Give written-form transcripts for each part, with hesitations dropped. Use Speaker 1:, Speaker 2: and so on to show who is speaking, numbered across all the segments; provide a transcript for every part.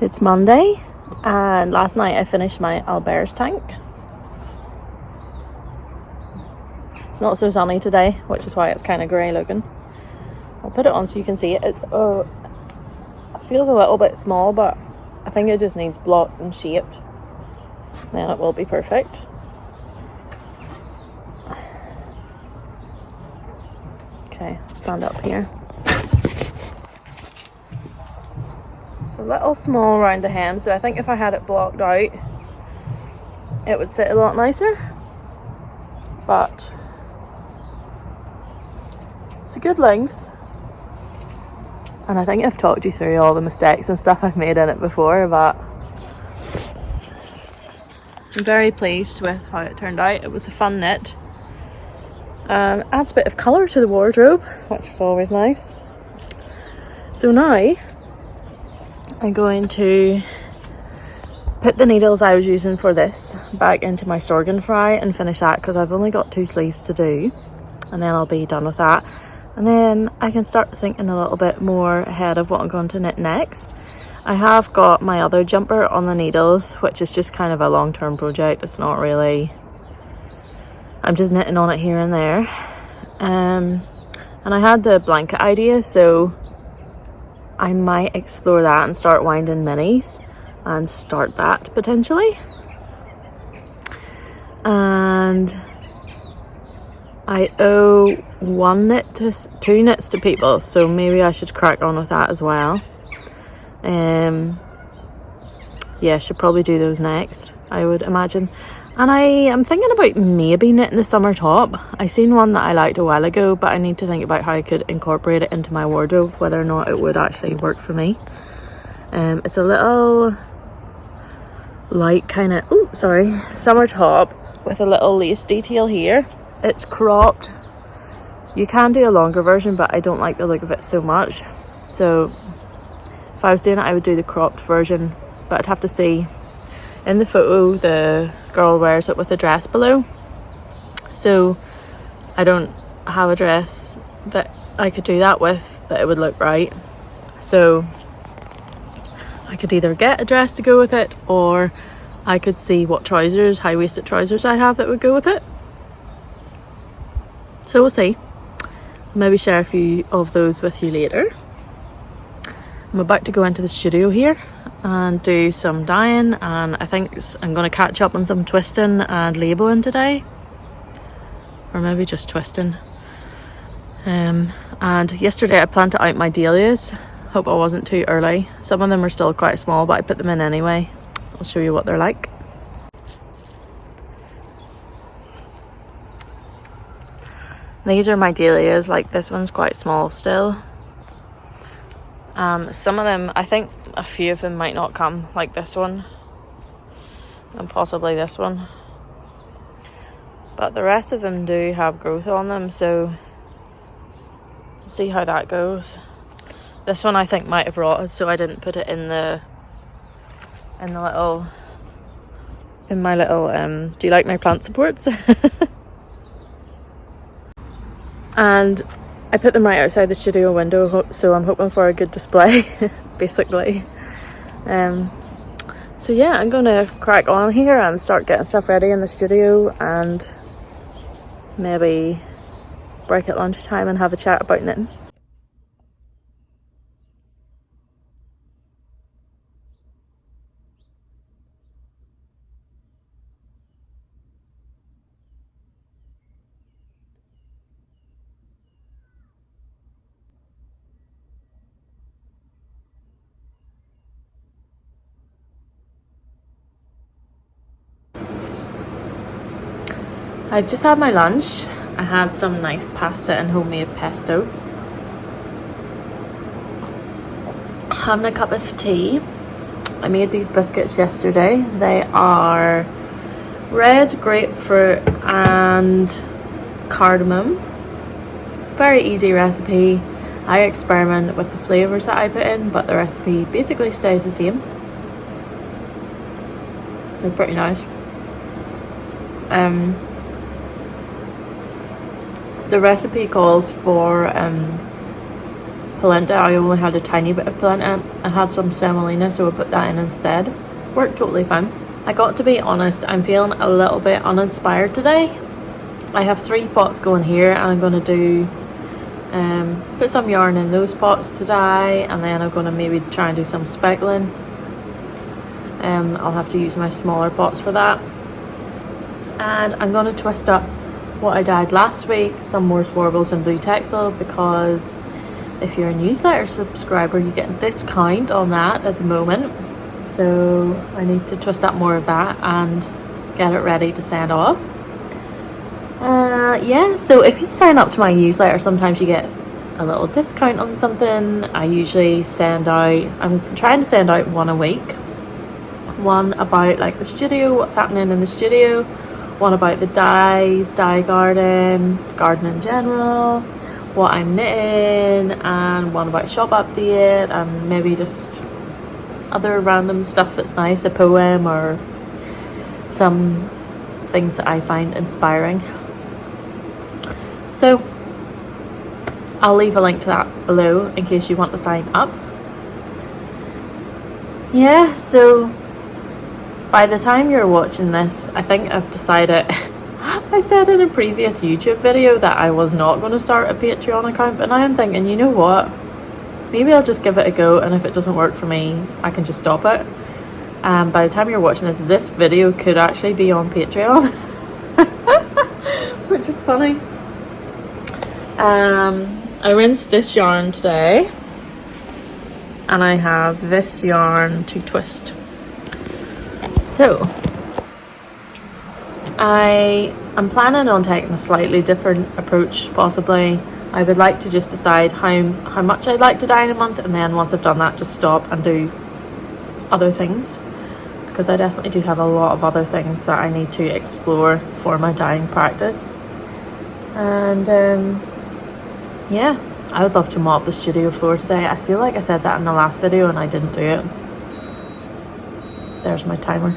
Speaker 1: It's Monday, and last night I finished my Albert's tank. It's not so sunny today, which is why it's kind of grey looking. I'll put it on so you can see it. It feels a little bit small, but I think it just needs blocked and shaped. Then it will be perfect. Okay, stand up here. It's a little small around the hem, so I think if I had it blocked out, it would sit a lot nicer. But it's a good length. And I think I've talked you through all the mistakes and stuff I've made in it before, but I'm very pleased with how it turned out. It was a fun knit. And adds a bit of colour to the wardrobe, which is always nice. So now I'm going to put the needles I was using for this back into my Storgen fry and finish that, because I've only got 2 sleeves to do, and then I'll be done with that. And then I can start thinking a little bit more ahead of what I'm going to knit next. I have got my other jumper on the needles, which is just kind of a long-term project. It's not really, I'm just knitting on it here and there. And I had the blanket idea, so I might explore that and start winding minis and start that potentially. And I owe 2 knits to people, so maybe I should crack on with that as well. Yeah, should probably do those next, I would imagine. And I am thinking about maybe knitting the summer top. I seen one that I liked a while ago, but I need to think about how I could incorporate it into my wardrobe, whether or not it would actually work for me. It's a little light kind of, summer top with a little lace detail here. It's cropped. You can do a longer version, but I don't like the look of it so much. So if I was doing it, I would do the cropped version, but I'd have to see. In the photo, the girl wears it with a dress below, so I don't have a dress that I could do that with that it would look right. So I could either get a dress to go with it, or I could see what trousers, high-waisted trousers I have that would go with it. So we'll see. Maybe share a few of those with you later. I'm about to go into the studio here and do some dyeing, and I think I'm going to catch up on some twisting and labeling today, or maybe just twisting. And yesterday I planted out my dahlias. Hope I wasn't too early. Some of them are still quite small, but I put them in anyway. I'll show you what they're like. These are my dahlias. Like, this one's quite small still. Some of them, I think a few of them might not come, like this one and possibly this one, but the rest of them do have growth on them, so we'll see how that goes. This one I think might have rotted, so I didn't put it in my little do you like my plant supports? And I put them right outside the studio window, so I'm hoping for a good display, basically. So yeah, I'm gonna crack on here and start getting stuff ready in the studio, and maybe break at lunchtime and have a chat about knitting. I've just had my lunch. I had some nice pasta and homemade pesto. Having a cup of tea. I made these biscuits yesterday. They are red grapefruit and cardamom. Very easy recipe. I experiment with the flavours that I put in, but the recipe basically stays the same. They're pretty nice. The recipe calls for polenta. I only had a tiny bit of polenta. I had some semolina, so I put that in instead. Worked totally fine. I got to be honest, I'm feeling a little bit uninspired today. I have 3 pots going here, and I'm going to do put some yarn in those pots today, and then I'm going to maybe try and do some speckling. I'll have to use my smaller pots for that. And I'm going to twist up what I dyed last week, some more Swarbles and Blue Textile, because if you're a newsletter subscriber you get a discount on that at the moment. So I need to twist up more of that and get it ready to send off. Yeah, so if you sign up to my newsletter, sometimes you get a little discount on something. I usually I'm trying to send out one a week. One about like the studio, what's happening in the studio. One about the dyes, dye garden in general, what I'm knitting, and one about shop update, and maybe just other random stuff that's nice, a poem or some things that I find inspiring. So I'll leave a link to that below in case you want to sign up. Yeah, so by the time you're watching this, I think I've decided I said in a previous YouTube video that I was not going to start a Patreon account, but now I'm thinking, you know what, maybe I'll just give it a go, and if it doesn't work for me I can just stop it. By the time you're watching this video could actually be on Patreon. Which is funny. I rinsed this yarn today, and I have this yarn to twist. So I'm planning on taking a slightly different approach possibly. I would like to just decide how much I'd like to dye in a month, and then once I've done that just stop and do other things, because I definitely do have a lot of other things that I need to explore for my dyeing practice. And yeah, I would love to mop the studio floor today. I feel like I said that in the last video and I didn't do it. There's my timer.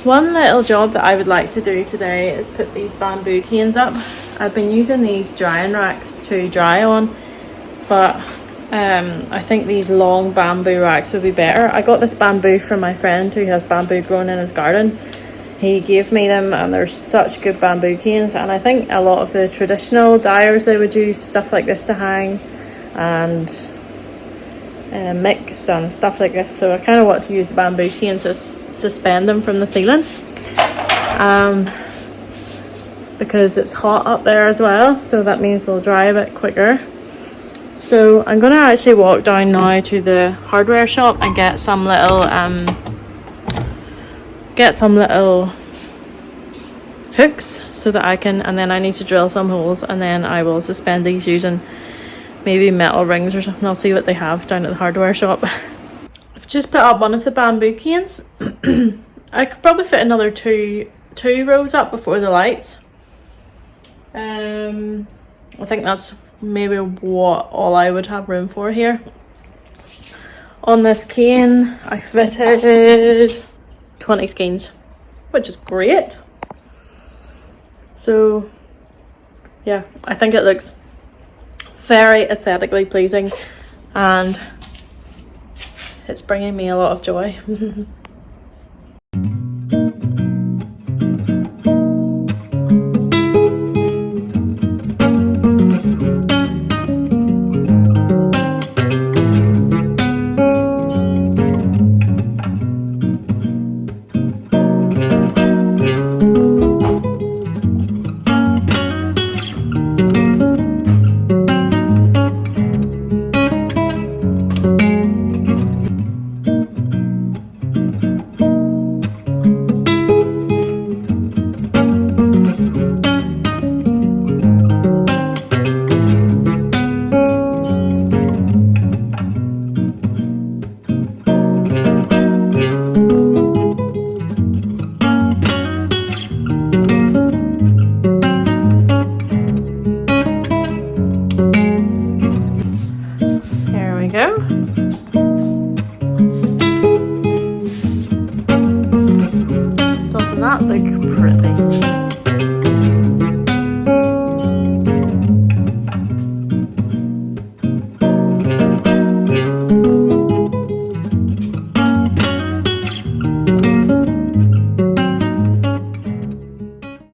Speaker 1: One little job that I would like to do today is put these bamboo canes up. I've been using these drying racks to dry on, but I think these long bamboo racks would be better. I got this bamboo from my friend who has bamboo growing in his garden. He gave me them, and they're such good bamboo canes, and I think a lot of the traditional dyers, they would use stuff like this to hang and mix and stuff like this. So I kind of want to use the bamboo canes to suspend them from the ceiling, because it's hot up there as well, so that means they'll dry a bit quicker. So I'm going to actually walk down now to the hardware shop and get some little hooks so that I can, and then I need to drill some holes, and then I will suspend these using maybe metal rings or something. I'll see what they have down at the hardware shop. I've just put up one of the bamboo canes. I could probably fit another two rows up before the lights. I think that's maybe what all I would have room for here. On this cane I fitted 20 skeins, which is great. So yeah, I think it looks very aesthetically pleasing, and it's bringing me a lot of joy. go. Doesn't that look pretty?